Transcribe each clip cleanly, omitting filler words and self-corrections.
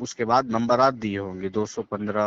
اس کے بعد نمبرات دیے ہوں گے 215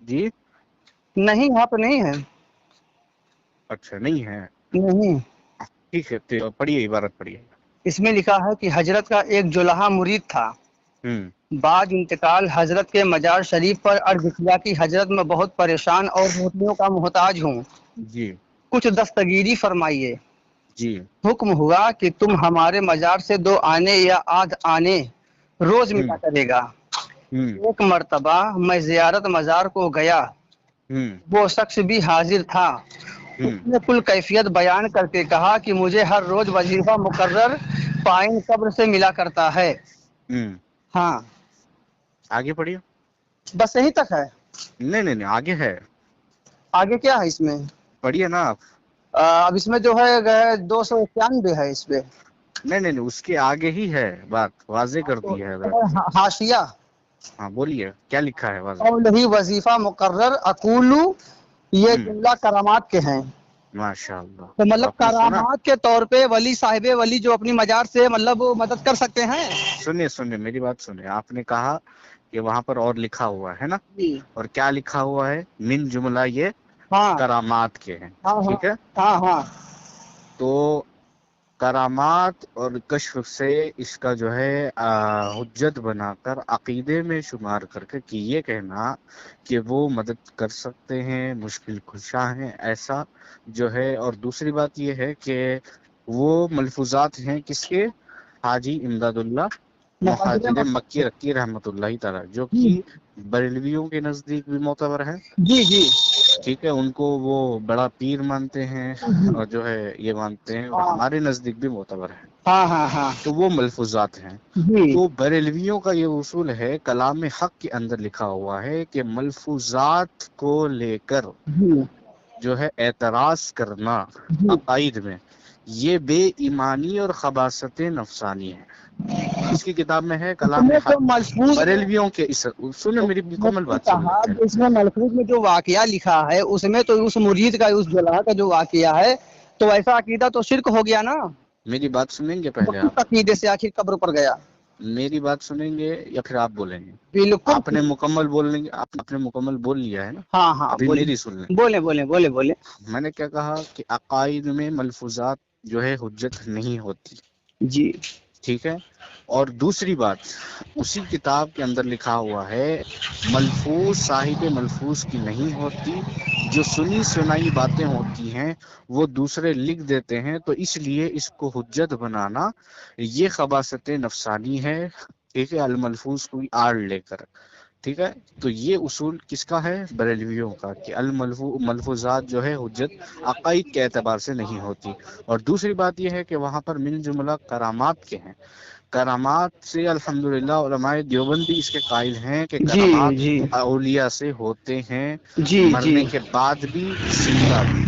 جی نہیں یہاں پہ نہیں ہے، اچھا نہیں ہے، نہیں۔ ٹھیک ہے تو پڑھیے عبارت پڑھیے۔ اس میں لکھا ہے کہ حضرت کا ایک جلحا مرید تھا، بعد انتقال حضرت کے مزار شریف پر عرض کیا کہ حضرت میں بہت پریشان اور روٹیوں کا محتاج ہوں، جی کچھ دستگیری فرمائیے۔ جی حکم ہوا کہ تم ہمارے مزار سے 2 آنے یا آدھ آنے روز ملا کرے گا۔ ایک مرتبہ میں زیارت مزار کو گیا، وہ شخص بھی حاضر تھا، اس نے کل کیفیت بیان کر کے کہا کہ مجھے ہر روز وظیفہ مقرر پائن قبر سے ملا کرتا ہے۔ ہاں آگے پڑھیے۔ بس یہی تک ہے، نہیں آگے ہے، آگے کیا ہے اس میں؟ پڑھیے نا آپ۔ اب اس میں جو ہے 291 ہے اس پہ۔ نہیں اس کے آگے ہی ہے، بات واضح کر دی ہے حضرت۔ حاشیہ ہاں بولیے کیا لکھا ہے واضح۔ قول ہی وظیفہ مقرر اقولو، یہ جملہ کرامات کے ہیں، ماشاء اللہ۔ تو مطلب آپ نے سنا؟ کرامات کے طور پہ ولی صاحب ولی جو اپنی مزار سے مطلب مدد کر سکتے ہیں۔ سنیے میری بات سنیے، آپ نے کہا کہ وہاں پر اور لکھا ہوا ہے نا، جی اور کیا لکھا ہوا ہے؟ من جملہ یہ ہاں کرامات کے ہیں، ہاں ٹھیک ہے؟ ہاں ہاں تو کرامات اور کشف سے اس کا جو ہے حجت بنا کر عقیدے میں شمار کر کے کہ یہ کہنا کہ وہ مدد کر سکتے ہیں، مشکل کشا ہیں، ایسا جو ہے۔ اور دوسری بات یہ ہے کہ وہ ملفوظات ہیں کس کے؟ حاجی امداد اللہ مہاجر مکی رکی رحمۃ اللہ تعالی، جو کہ بریلویوں کے نزدیک بھی معتبر ہے، جی جی ٹھیک ہے؟ ان کو وہ بڑا پیر مانتے ہیں اور جو ہے یہ مانتے ہیں، اور ہمارے نزدیک بھی معتبر ہے، ہاں ہاں ہاں تو وہ ملفوظات ہیں۔ جی تو بریلویوں کا یہ اصول ہے، کلام حق کے اندر لکھا ہوا ہے کہ ملفوظات کو لے کر جی جو ہے اعتراض کرنا عقائد میں، یہ بے ایمانی اور خباثت نفسانی ہے۔ اس کی کتاب میں ہے کلام حق، بریلویوں کے سنیں میری مکمل بات سنیں۔ اس میں ملفوظ میں جو واقعہ لکھا ہے اس میں تو اس مرید کا اس جلحا کا جو واقعہ ہے تو ایسا عقیدہ تو شرک ہو گیا نا، میری بات سنیں گے پہلے آپ؟ عقیدے سے آخر قبر پر گیا۔ میری بات سنیں گے یا پھر آپ بولیں گے؟ بالکل آپ نے مکمل بولیں گے، آپ نے مکمل بول لیا ہے نا، ہاں ہاں ابھی میری سن لیں۔ بولے بولے بولے بولے میں نے کیا کہا کہ عقائد میں ملفوظات جو ہے حجت نہیں ہوتی، جی ٹھیک ہے؟ اور دوسری بات، اسی کتاب کے اندر لکھا ہوا ہے ملفوظ صاحب ملفوظ کی نہیں ہوتی، جو سنی سنائی باتیں ہوتی ہیں وہ دوسرے لکھ دیتے ہیں، تو اس لیے اس کو حجت بنانا یہ خباثت نفسانی ہے، ٹھیک ہے؟ الملفوظ کوئی آڑ لے کر، ٹھیک ہے؟ تو یہ اصول کس کا ہے؟ بریلویوں کا، کہ ملفوظات جو ہے حجت عقائد کے اعتبار سے نہیں ہوتی۔ اور دوسری بات یہ ہے کہ وہاں پر من جملہ کرامات کے ہیں، کرامات سے الحمدللہ علماء دیوبند بھی اس کے قائل ہیں کہ جی کرامات جی اولیاء سے ہوتے ہیں، جی مرنے جی کے بعد بھی زندہ بھی،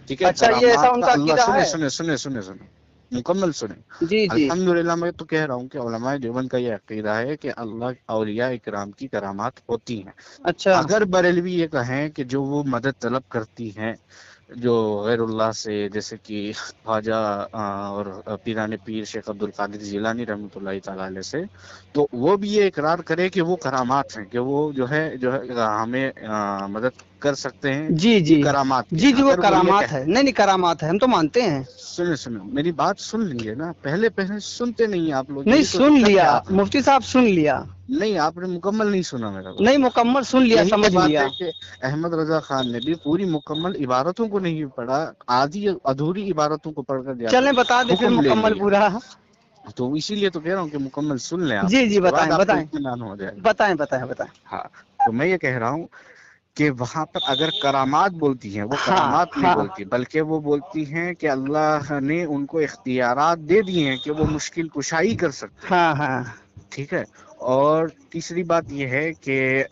ٹھیک ہے؟ اچھا یہ ایسا کرامات ان کا کا اللہ، عقیدہ ہے؟ سنے مکمل سنیں۔ جی جی الحمدللہ میں تو کہہ رہا ہوں کہ علماء دیوبند کا یہ عقیدہ ہے کہ اللہ اولیاء اکرام کی کرامات ہوتی ہیں۔ اچھا اگر بریلوی یہ کہیں کہ جو وہ مدد طلب کرتی ہیں جو غیر اللہ سے، جیسے کہ خواجہ اور پیران پیر شیخ عبد القادر جیلانی رحمۃ اللہ تعالی علیہ سے، تو وہ بھی یہ اقرار کرے کہ وہ کرامات ہیں، کہ وہ جو ہے ہمیں مدد کر سکتے ہیں، جی یہ جی کرامات کے جی ہیں۔ جی وہ اگر وہ یہ کرامات ہے، کہے، نہیں کرامات ہے، ہم تو مانتے ہیں۔ سنیں میری بات سن لیں گے نا، پہلے سنتے نہیں ہیں آپ لوگ، نہیں یہی تو سن دقت ہے لیا آپ میں۔ مفتی صاحب، سن لیا، نہیں آپ نے مکمل نہیں سنا میرا بات۔ نہیں مکمل سن لیا، یہی تو سمجھ بات لیا۔ ہے کہ احمد رضا خان نے بھی پوری مکمل عبارتوں کو نہیں پڑھا، آدھی ادھوری عبارتوں کو پڑھ کر جا چلیں کر بتا دیں پھر حکم لے مکمل لیا، پورا۔ تو اسی لیے تو کہہ رہا ہوں کہ مکمل سن لیں آپ، جی اس جی کے بعد بتائیں آپ کو بتائیں اطمینان ہو جائے گا۔ بتائیں بتائیں بتائیں۔ ہاں تو میں یہ کہہ رہا ہوں کہ وہاں پر اگر کرامات بولتی ہیں، وہ ہاں کرامات نہیں ہاں بولتی، بلکہ وہ بولتی ہیں کہ اللہ نے ان کو اختیارات دے دیے ہیں کہ وہ مشکل کشائی کر سکتے ہیں، ہاں ہاں ٹھیک ہے؟ اور تیسری بات یہ ہے کہ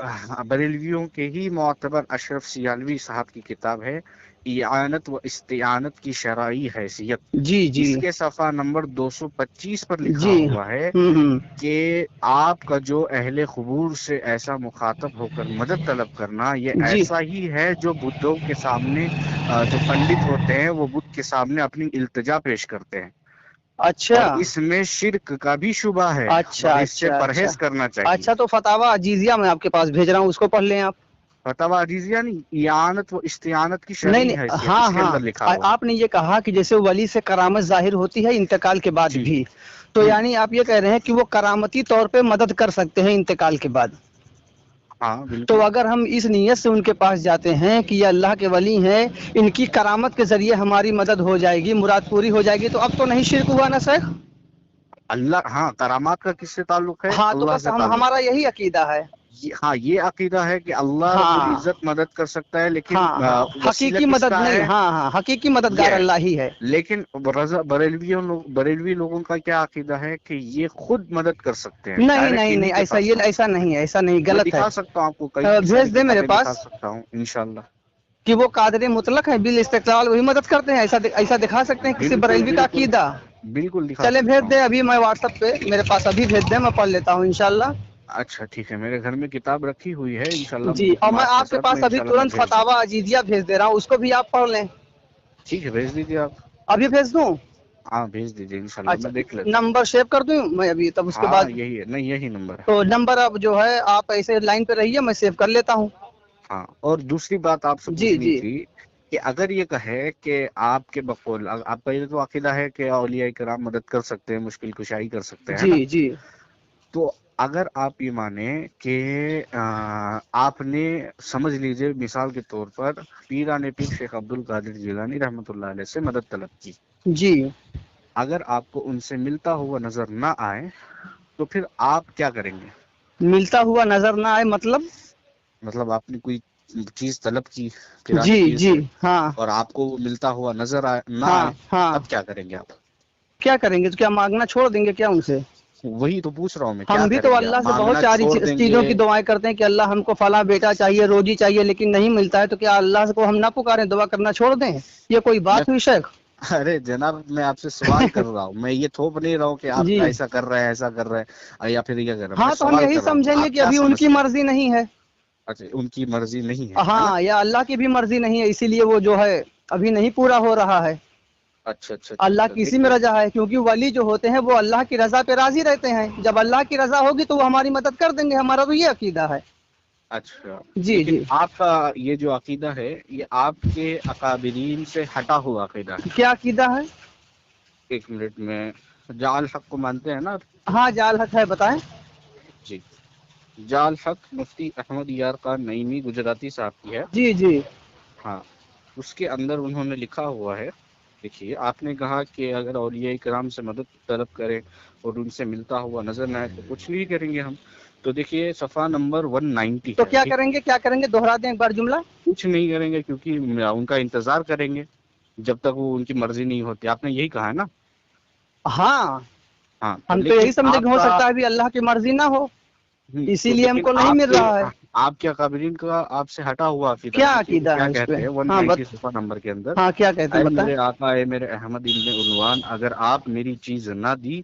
بریلویوں کے ہی معتبر اشرف سیالوی صاحب کی کتاب ہے اعانت و استعانت کی شرعی حیثیت، جی جی اس کے صفحہ نمبر 225 پر لکھا جی ہوا ہے کہ آپ کا جو اہل قبور سے ایسا مخاطب ہو کر مدد طلب کرنا، یہ جی ایسا ہی ہے جو بدھوں کے سامنے جو پنڈت ہوتے ہیں وہ بدھ کے سامنے اپنی التجا پیش کرتے ہیں، اچھا اور اس میں شرک کا بھی شبہ ہے اچھا اور اس سے اچھا اچھا پرہیز کرنا چاہیے۔ اچھا، تو فتاوی عجیزیہ میں آپ کے پاس بھیج رہا ہوں، اس کو پڑھ لیں آپ۔ فتویٰ عجیزیہ نہیں، اعانت و استعانت کی نہیں شرعی نہیں، حیثیت، ہاں اس کے ہاں، اندر لکھا ہوا ہے۔ آپ نے یہ کہا کہ جیسے ولی سے کرامت ظاہر ہوتی ہے انتقال کے بعد جی بھی، تو یعنی آپ یہ کہہ رہے ہیں کہ وہ کرامتی طور پہ مدد کر سکتے ہیں انتقال کے بعد۔ ہاں تو بالکل۔ اگر ہم اس نیت سے ان کے پاس جاتے ہیں کہ یہ اللہ کے ولی ہیں، ان کی کرامت کے ذریعے ہماری مدد ہو جائے گی، مراد پوری ہو جائے گی، تو اب تو نہیں شرک ہوا نا شیخ؟ اللہ، ہاں، کرامات کا کس سے تعلق ہے؟ ہاں تو اللہ بس سے تعلق ہمارا ہے۔ یہی عقیدہ ہے۔ ہاں، یہ عقیدہ ہے کہ اللہ رب ہاں العزت مدد کر سکتا ہے، لیکن ہاں ہاں، وسیلہ حقیقی کس مدد کا نہیں، ہے؟ ہاں ہاں، حقیقی یہ مددگار ہے۔ اللہ ہی ہے۔ لیکن بریلوی لوگوں کا کیا عقیدہ ہے کہ یہ خود مدد کر سکتے ہیں، نہیں ڈائریکٹ نہیں انہی نہیں، کے ایسا پاس یہ ایسا نہیں ہے، ایسا نہیں، میں غلط ہے۔ دکھا سکتا ہوں آپ کو، کئی ساری بھیج دیں میرے کتابیں دکھا پاس سکتا ہوں انشاءاللہ۔ کہ وہ قادر مطلق ہے، بالاستقلال وہی مدد کرتے ہیں، ایسا دکھا سکتے ہیں کسی بالکل بریلوی کا بالکل عقیدہ؟ بالکل دکھا چلے سکتا بھیج ہوں۔ دیں، ابھی میں واٹس ایپ پہ میرے پاس ابھی بھیج دیں، میں پڑھ لیتا ہوں انشاءاللہ۔ اچھا ٹھیک ہے، میرے گھر میں کتاب رکھی ہوئی ہے انشاءاللہ، جی، اور میں آپ کے معاذ میں پاس ابھی انشاءاللہ میں ترنت بھیج دوں۔ فتاوی عجیزیہ بھیج دے رہا ہوں، اس کو بھی آپ پڑھ لیں۔ ٹھیک ہے، بھیج دیجیے آپ۔ ابھی بھیج دوں؟ ہاں بھیج دیجیے انشاءاللہ، اچھا، میں دیکھ لیتا ہوں۔ نمبر سیو کر دوں میں ابھی، تب اس کے بعد؟ ہاں یہی ہے، نہیں یہی نمبر ہے۔ تو نمبر اب جو ہے آپ ایسے لائن پہ رہیے، میں سیو کر لیتا ہوں۔ ہاں، اور دوسری بات آپ سے جی پوچھنی جی تھی کہ اگر یہ کہے کہ آپ کے بقول، آپ کا یہ تو عقیدہ ہے کہ اولیاء کرام مدد کر سکتے ہیں، مشکل کشائی کر سکتے ہیں نا، جی جی تو اگر آپ یہ مانیں کہ آپ نے، سمجھ لیجئے مثال کے طور پر، پیران پیر شیخ عبد القادر جیلانی رحمۃ اللہ علیہ سے مدد طلب کی، جی، اگر آپ کو ان سے ملتا ہوا نظر نہ آئے تو پھر آپ کیا کریں گے؟ ملتا ہوا نظر نہ آئے مطلب؟ مطلب آپ نے کوئی چیز طلب کی پیران جی پیر جی، سے ہاں اور آپ کو وہ ملتا ہوا نظر نہ ہاں آئے، ہاں، تب کیا کریں گے آپ؟ کیا کریں گے؟ تو کیا مانگنا چھوڑ دیں گے کیا ان سے؟ وہی تو پوچھ رہا ہوں میں، کیا ہم بھی کریں تو گے آپ؟ اللہ سے بہت مانگنا ساری چھوڑ دیں چیزوں گے؟ کی دعائیں کرتے ہیں کہ اللہ ہم کو فلاں بیٹا چاہیے، روزی چاہیے، لیکن نہیں ملتا ہے، تو کیا اللہ کو ہم نہ پکاریں، دعا کرنا چھوڑ دیں؟ یہ کوئی میں بات ہوئی شیخ؟ ارے جناب، میں آپ سے سوال کر رہا ہوں، میں یہ تھوپ نہیں رہا ہوں کہ آپ جی، ایسا کر رہے ہیں، ایسا کر رہے ہیں، یا پھر یہ کر رہے ہیں، میں ہاں تو ہم سوال یہی کر رہا ہوں کہ سمجھیں گے آپ کہ کیا ابھی ان کی سمجھتے ہیں؟ مرضی نہیں ہے۔ اچھا، ان کی مرضی نہیں ہے نا؟ ہاں، یا اللہ کی بھی مرضی نہیں ہے، اسی لیے وہ جو ہے ابھی نہیں پورا ہو رہا ہے۔ اچھا اچھا اچھا اللہ اچھا، کی اسی میں دیکھیے، رضا ہے، کیونکہ ولی جو ہوتے ہیں وہ اللہ کی رضا پہ راضی رہتے ہیں، جب اللہ کی رضا ہوگی تو وہ ہماری مدد کر دیں گے، ہمارا تو یہ عقیدہ ہے۔ اچھا، جی لیکن جی، آپ کا یہ جو عقیدہ ہے یہ آپ کے اکابرین سے ہٹا ہوا عقیدہ ہے۔ کیا عقیدہ ہے؟ ایک منٹ میں، جعل حق کو مانتے ہیں نا آپ؟ ہاں جعل حق ہے، بتائیں۔ جی، جعل حق مفتی احمد یار خان نعیمی گجراتی صاحب کی ہے۔ جی جی ہاں، اس کے اندر انہوں نے لکھا ہوا ہے، دیکھیے، آپ نے کہا کہ اگر اولیاء کرام سے مدد طلب کریں اور ان سے ملتا ہوا نظر نہ آئے تو کچھ نہیں کریں گے ہم، تو دیکھیے صفحہ نمبر 190 تو ہے، کیا ٹھیک؟ کریں گے؟ کیا کریں گے؟ دوہرا دیں ایک بار جملہ۔ کچھ نہیں کریں گے، کیونکہ ان کا انتظار کریں گے جب تک وہ ان کی مرضی نہیں ہوتی، آپ نے یہی کہا ہے نا؟ ہاں، ہاں، ہم تو لیکن یہی سمجھے کہ آپ ہو کا، سکتا ہے ابھی اللہ کی مرضی نہ ہو، اسی تو لیے ہم لیکن کو نہیں آپ مل کے، رہا ہے۔ آپ کے اکابرین کا آپ سے ہٹا ہوا عقیدہ ہے، کیا دیکھیے وہ عقیدہ کیا ہے اس پہ؟ کہتے ہیں ہاں 190 صفحہ نمبر کے اندر، ہاں، کیا کہتے ہیں اے بتائیں۔ میرے آقا، اے میرے احمد ابن عنوان، اگر آپ میری چیز نہ دی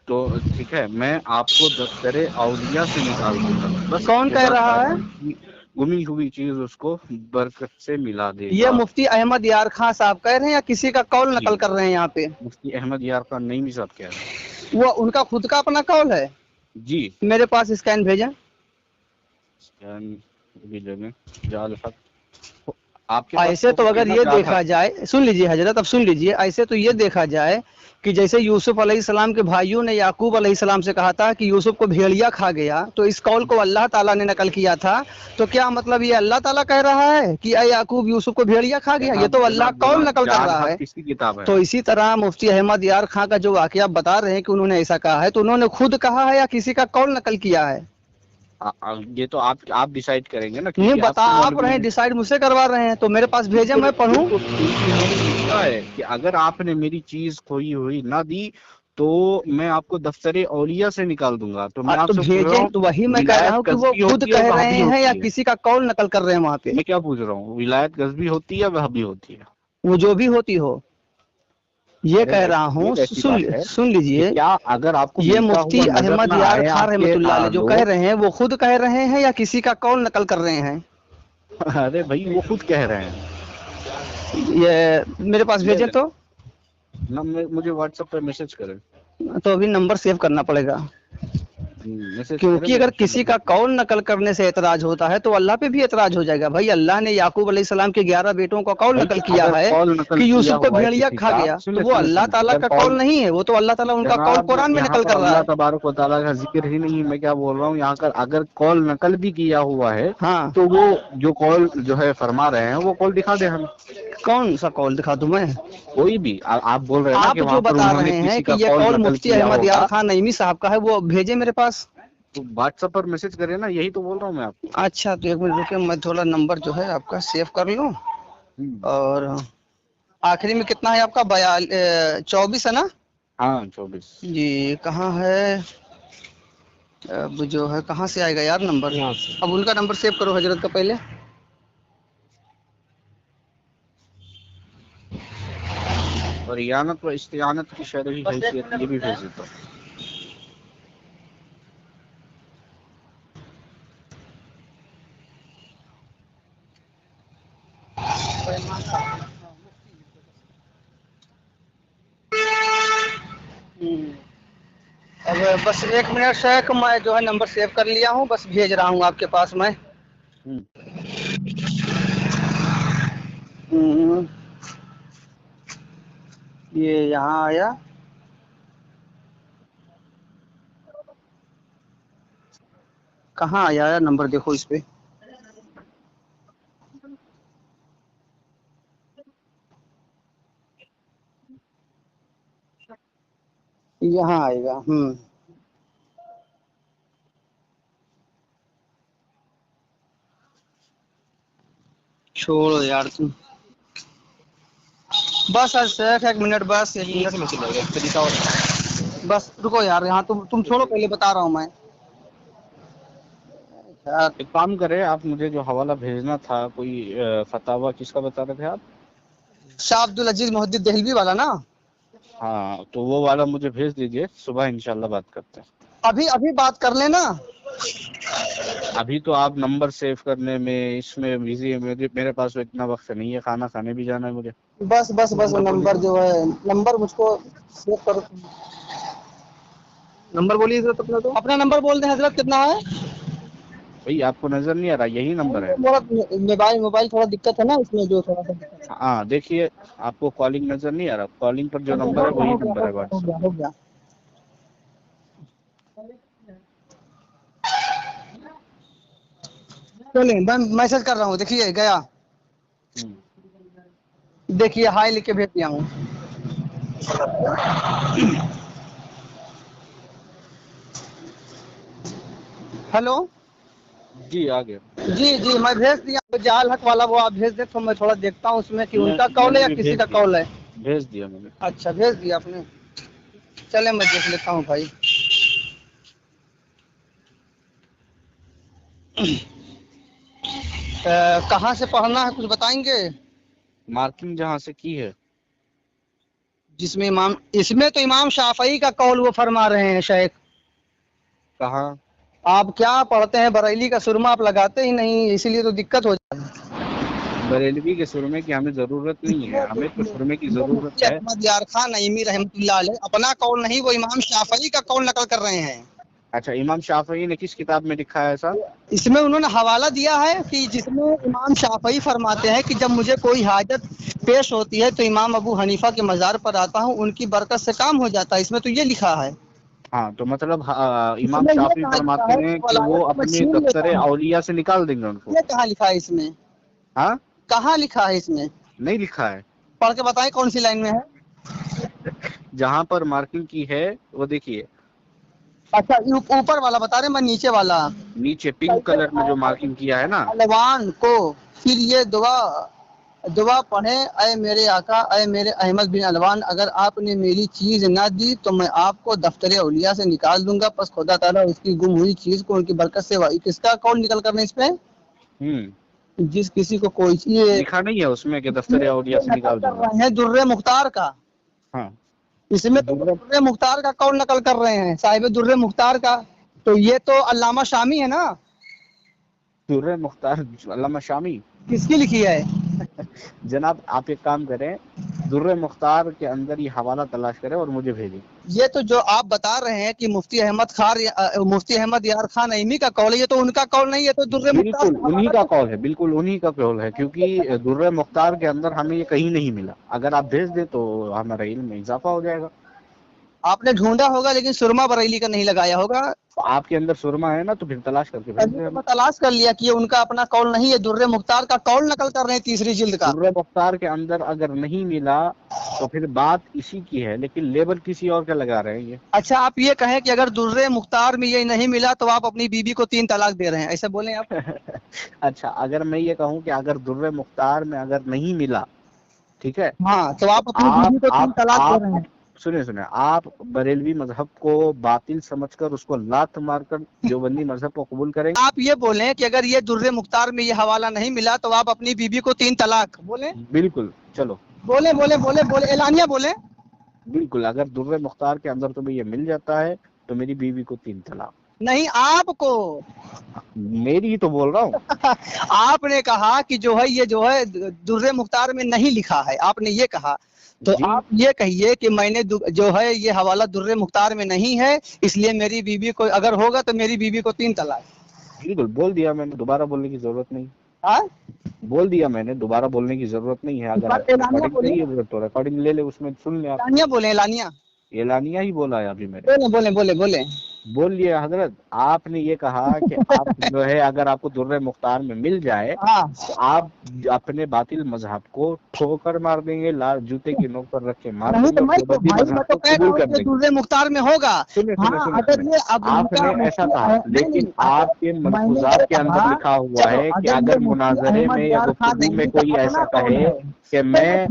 تو ٹھیک ہے، میں آپ کو دفتر اولیاء سے نکال دوں گا، بس کون کہہ خدا رہا ہے؟ تعالیٰ کی گمی ہوئی چیز اس کو برکت سے ملا دے یہ گا۔ مفتی احمد یار خان صاحب کہہ رہے ہیں یا کسی کا قول جی، نقل کر رہے ہیں یہاں پہ؟ مفتی احمد یار خان نعیمی صاحب کہہ رہے ہیں۔ وہ ان کا خود کا اپنا قول ہے؟ جی، میرے پاس اسکین بھیجیں۔ بھی لگیں، جعل حق، آپ کے پاس ایسے تو تو ہے اگر نا یہ جعل دیکھا حق؟ جائے، سن لیجئے حضرت، اب سن لیجئے، ایسے تو یہ دیکھا جائے کہ جیسے یوسف علیہ السلام کے بھائیوں نے یعقوب علیہ السلام سے کہا تھا کہ یوسف کو بھیڑیا کھا گیا، تو اس قول کو اللہ تعالیٰ نے نقل کیا تھا، تو کیا مطلب یہ اللہ تعالیٰ کہہ رہا ہے کہ اے یعقوب یوسف کو بھیڑیا کھا گیا؟ یہ جناب تو اللہ جناب قول جناب، نقل کر جعل رہا حق ہے۔ کس کی کتاب ہے؟ تو اسی طرح مفتی احمد یار خان کا جو واقعہ بتا رہے ہیں کہ انہوں نے ایسا کہا ہے، تو انہوں نے خود کہا ہے یا کسی کا قول نقل کیا ہے؟ یہ تو آپ ڈیسائیڈ کریں گے نا، نہیں کیونکہ بتا آپ تو آپ رہے مولوی ہیں، ہیں۔ ڈیسائیڈ مجھ سے کروا رہے ہیں، تو میرے پاس بھیجیں، بالکل میں پڑھوں۔ بالکل، کیونکہ انہوں نے لکھا ہے کہ اگر آپ نے میری چیز کھوئی ہوئی نہ دی تو میں آپ کو دفتر اولیاء سے نکال دوں گا. تو میں آپ تو سے پوچھ رہا بھیجیں. ہوں تو وہی میں کہہ رہا ہوں کہ وہ خود کہہ رہے ہیں یا کسی کا قول نقل کر رہے ہیں وہاں پہ. میں کیا پوچھ رہا ہوں, ولایت غضبی ہوتی ہے یا وہابی ہوتی ہے؟ وہ جو بھی ہوتی ہو, یہ کہہ رہا ہوں. سن لیجئے, کیا اگر آپ کو یہ ملتا مفتی ہوا نظر احمد نہ یار آئے خان آپ رحمۃ کے اللہ علیہ جو لوگ؟ کہہ رہے ہیں وہ خود کہہ رہے ہیں یا کسی کا قول نقل کر رہے ہیں؟ ارے بھائی وہ خود کہہ رہے ہیں. یہ میرے پاس بھیجیں تو مجھے واٹس ایپ پہ میسج کریں. تو ابھی نمبر سیو کرنا پڑے گا, میسج کریں, کیونکہ میں اگر انشاءاللہ کسی کا قول نقل کرنے سے اعتراض ہوتا ہے تو اللہ پہ بھی اعتراض ہو جائے گا. بھائی اللہ نے یعقوب علیہ السلام کے 11 بیٹوں کا قول نقل کیا اگر ہے قول نقل کہ کیا یوسف کو ہوا ہے بھیڑیا کسی کھا کا, گیا, تو سنیں وہ سنیں اللہ سنیں, تعالیٰ اگر کا قول نہیں ہے, وہ تو اللہ تعالیٰ ان کا قول جناب قرآن میں یہاں نقل پر کر رہا اللہ ہے. تبارک و تعالیٰ کا ذکر ہی نہیں, میں کیا بول رہا ہوں یہاں پر اگر قول نقل بھی کیا ہوا ہے ہاں, تو وہ جو قول جو ہے فرما رہے ہیں وہ قول دکھا دیں ہمیں. کون سا قول دکھا دوں میں؟ کوئی بھی. آپ بول رہے ہیں نا آپ کہ جو وہاں پر بتا انہوں نے رہے ہیں کسی کہ کا یہ قول قول نقل مفتی کیا احمد یار ہوگا خان نعیمی صاحب کا ہے, وہ بھیجے میرے پاس. تو واٹس ایپ پر میسج کریں نا, یہی تو بول رہا ہوں میں آپ کو. اچھا تو ایک منٹ رکے, میں تھوڑا نمبر جو ہے آپ کا سیو کر لوں. اور آخری میں کتنا ہے آپ کا؟ 24 ہے نا؟ ہاں 24. جی کہاں ہے اب جو ہے, کہاں سے آئے گا یار نمبر؟ اب ان کا نمبر سیو کرو حضرت کا پہلے. اور اعانت و استعانت کی شرعی حیثیت یہ بھی بھیج دیتا ہوں. اب بس 1 منٹ شیخ, میں جو ہے نمبر سیو کر لیا ہوں, بس بھیج رہا ہوں آپ کے پاس میں. یہ یہاں آیا. کہاں آیا نمبر؟ دیکھو اس پہ. یہاں آئے گا. چھوڑو یار تم, بس شیخ 1 منٹ, بس 1 منٹ بس رکو یار. یہاں تم چھوڑو, پہلے بتا رہا ہوں میں. ایک کام کرے, آپ مجھے جو حوالہ بھیجنا تھا, کوئی فتاوی کس کا بتا رہے تھے آپ؟ شاہ عبد العزیز محدث دہلوی والا نا؟ ہاں تو وہ والا مجھے بھیج دیجئے, صبح انشاءاللہ بات کرتے ہیں. ابھی بات کر لینا. ابھی تو آپ نمبر سیو کرنے میں اس میں بزی ہے, میرے پاس اتنا وقت نہیں ہے, کھانا کھانے بھی جانا ہے مجھے. بس نمبر جو ہے, نمبر مجھ کو سیو کرو. نمبر بولیے حضرت اپنا, تو اپنا نمبر بول دیں حضرت. کتنا ہے بھائی؟ آپ کو نظر نہیں آ رہا؟ یہی نمبر ہے. موبائل تھوڑا دقت ہے نا, اس میں جو تھوڑا سا دقت ہے. ہاں دیکھیے, آپ کو کالنگ نظر نہیں آ رہا؟ کالنگ پر جو نمبر ہے وہی نمبر ہے واٹس ایپ. ہو گیا. چلیں میں میسج کر رہا ہوں, دیکھیے گیا. دیکھیے ہائی لکھ کے بھیج دیا ہوں. ہیلو. جی آگے. جی میں بھیج دیا. جہال حق والا وہ آپ بھیج دیں تو میں تھوڑا دیکھتا ہوں اس میں کہ ان کا میں قول ہے نے یا بھی کسی بھیج کا دیا. قول ہے. بھیج دیا میں نے. اچھا بھیج دیا آپ نے, چلے میں دیکھ لیتا ہوں بھائی. کہاں سے پڑھنا ہے کچھ بتائیں گے؟ مارکنگ جہاں سے کی ہے, جس میں اس میں تو امام شافعی کا قول وہ فرما رہے ہیں شیخ. کہاں؟ آپ کیا پڑھتے ہیں؟ بریلی کا سرما آپ لگاتے ہی نہیں, اسی لیے تو دقت ہو جاتی ہے. بریلوی کے سرمے کی ہمیں ضرورت نہیں ہے, ہمیں تو سرمے کی ضرورت مفتی ہے. احمد یار خان نعیمی رحمۃ اللہ علیہ اپنا قول نہیں, وہ امام شافعی کا قول نقل کر رہے ہیں. اچھا, امام شافعی نے کس کتاب میں لکھا ہے ایسا؟ اس میں انہوں نے حوالہ دیا ہے کہ جس میں امام شافعی فرماتے ہیں کہ جب مجھے کوئی حاجت پیش ہوتی ہے تو امام ابو حنیفہ کے مزار پر آتا ہوں, ان کی برکت سے کام ہو جاتا ہے. اس میں تو یہ لکھا ہے. ہاں تو مطلب اس امام میں یہ شافعی کہا لکھا فرماتے ہے ہیں کہ کہ وہ ولایت کو میں اپنے چھین دفتر لیتا ہوں. اولیاء سے نکال دیں گے ان کو. یہ کہاں لکھا ہے اس میں؟ ہاں کہاں لکھا ہے اس میں؟ نہیں لکھا ہے. پڑھ کے بتائیں کون سی لائن میں ہے. جہاں پر مارکنگ کی ہے وہ دیکھیے. اچھا اوپر والا بتا رہے, میں نیچے والا. نیچے پنک کلر میں جو مارکنگ کیا ہے نا, الوان کو پھر یہ دعا دعا پڑھیں، اے میرے آقا، اے میرے احمد بن علوان، اگر آپ نے میری چیز نہ دی تو میں آپ کو دفتر اولیاء سے نکال دوں گا، پس خدا تعالیٰ اس کی گم ہوئی چیز کو ان کی برکت سے کس کا قول نکل کر اس پہ جس کسی کو کوئی چیز لکھا نہیں ہے اس میں کہ دفتر اولیاء سے نکال دوں گا، ہے در مختار کا، ہاں اس میں تو در مختار کا قول نقل کر رہے ہیں، صاحب در مختار کا، تو یہ تو علامہ شامی ہے نا، در مختار علامہ شامی کس کی لکھی ہے؟ جناب آپ ایک کام کریں، در مختار کے اندر یہ حوالہ تلاش کریں اور مجھے بھیجیں۔ یہ تو جو آپ بتا رہے ہیں کہ مفتی احمد یار خان نعیمی کا قول ہے، یہ تو ان کا قول نہیں ہے، تو در مختار بالکل انہی کا قول ہے، بالکل انہی کا قول ہے، کیونکہ در مختار کے اندر ہمیں یہ کہیں نہیں ملا، اگر آپ بھیج دیں تو ہمارا علم میں اضافہ ہو جائے گا۔ آپ نے ڈھونڈا ہوگا لیکن سرما بریلی کا نہیں لگایا ہوگا، آپ کے اندر سرما ہے نا تو پھر تلاش کر کے بھیج دیں۔ میں تلاش کر لیا کہ یہ ان کا اپنا قول نہیں ہے، در مختار کا قول نقل کر رہے ہیں تیسری جلد کا۔ در مختار کے اندر اگر نہیں ملا تو پھر بات اسی کی ہے، لیکن لیبل کسی اور کا لگا رہے ہیں یہ۔ اچھا آپ یہ کہیں کہ اگر در مختار میں یہ نہیں ملا تو آپ اپنی بیوی کو 3 طلاق دے رہے ہیں، ایسا بولیں آپ؟ اچھا اگر میں یہ کہوں کہ اگر در مختار میں اگر نہیں ملا، ٹھیک ہے، ہاں تو آپ اپنی بیوی کو 3 طلاق دے رہے ہیں۔ سنیں آپ بریلوی مذہب کو باطل سمجھ کر اس کو لات مار کر دیوبندی مذہب کو قبول کریں گے؟ آپ یہ بولیں کہ اگر یہ در مختار میں یہ حوالہ نہیں ملا تو آپ اپنی بیوی کو 3 طلاق بولیں؟ بالکل، چلو بولیں اعلانیہ بولیں۔ بالکل، اگر در مختار کے اندر تمہیں یہ مل جاتا ہے تو میری بیوی کو 3 طلاق۔ نہیں آپ کو، میری ہی تو بول رہا ہوں۔ آپ نے کہا کہ جو ہے یہ جو ہے در مختار میں نہیں لکھا ہے، آپ نے یہ کہا، تو جی آپ یہ کہیے کہ میں نے جو ہے یہ حوالہ در مختار میں نہیں ہے، اس لیے میری بیوی کو اگر ہوگا تو میری بیوی کو 3 طلاق۔ بالکل بول دیا میں نے، دوبارہ بولنے کی ضرورت نہیں، ہاں بول دیا میں نے، دوبارہ بولنے کی ضرورت نہیں ہے۔ اگر آپ ریکارڈنگ چاہیے تو ریکارڈنگ لے لے، اس میں سن لیں آپ۔ اعلانیہ بولیں، اعلانیہ اعلانیہ ہی بولا ہے ابھی میں نے۔ بولیں۔ بول لیا حضرت، آپ نے یہ کہا کہ آپ جو ہے اگر آپ کو در مختار میں مل جائے تو آپ اپنے باطل مذہب کو ٹھوکر مار دیں گے، لال جوتے کی نوک پر رکھ کے مار دیں گے، دیوبندی مذہب کو قبول کر دیں گے۔ در مختار میں ہوگا، سنیں آپ نے ایسا کہا، لیکن آپ کے ملفوظات کے اندر لکھا ہوا ہے کہ اگر مناظرے میں یا گفتگو میں کوئی ایسا کہے کہ میں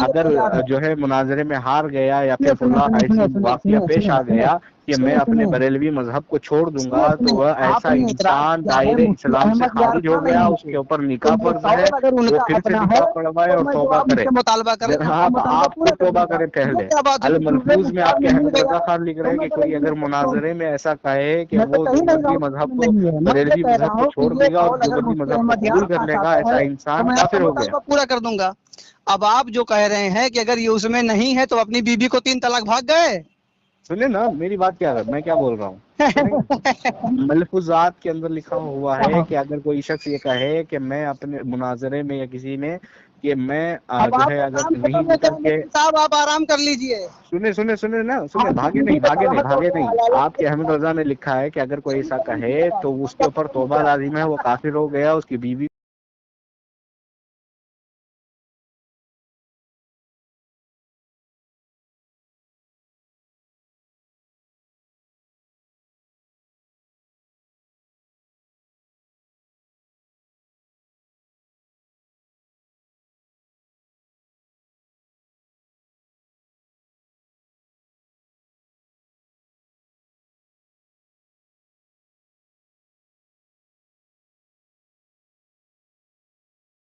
اگر جو ہے مناظرے میں ہار گیا یا پھر فلاں ایسی واقعہ پیش آ گیا کہ میں اپنے بریلوی مذہب کو چھوڑ دوں گا، تو وہ ایسا انسان دائرے اسلام سے خارج ہو گیا، اس کے اوپر نکاح فرض ہے، وہ پھر سے نکاح پڑھوائے اور توبہ کرے۔ آپ کو توبہ کرے پہلے۔ الملفوظ میں آپ کے احمد رضا خان لکھ رہے ہیں کہ کوئی اگر مناظرے میں ایسا کہے کہ وہ دیوبندی مذہب کو بریلوی مذہب کو چھوڑ دے گا اور دیوبندی مذہب کو قبول کر لے گا، ایسا انسان کافر ہو گیا۔ پورا کر دوں گا۔ اب آپ جو کہہ رہے ہیں کہ اگر یہ اس میں نہیں ہے تو اپنی بیوی کو 3 طلاق بھاگ گئے۔ سنیں نا میری بات، کیا ہے میں کیا بول رہا ہوں۔ ملفوظات کے اندر لکھا ہوا ہے کہ اگر کوئی شخص یہ کہے کہ میں اپنے مناظرے میں یا کسی میں کہ میں جو ہے اگر نہیں نکل کے، صاحب آپ آرام کر لیجئے۔ سنیں نا، بھاگے نہیں۔ آپ کے احمد رضا نے لکھا ہے کہ اگر کوئی ایسا کہے تو اس کے اوپر توبہ لازم ہے، وہ کافر ہو گیا، اس کی بیوی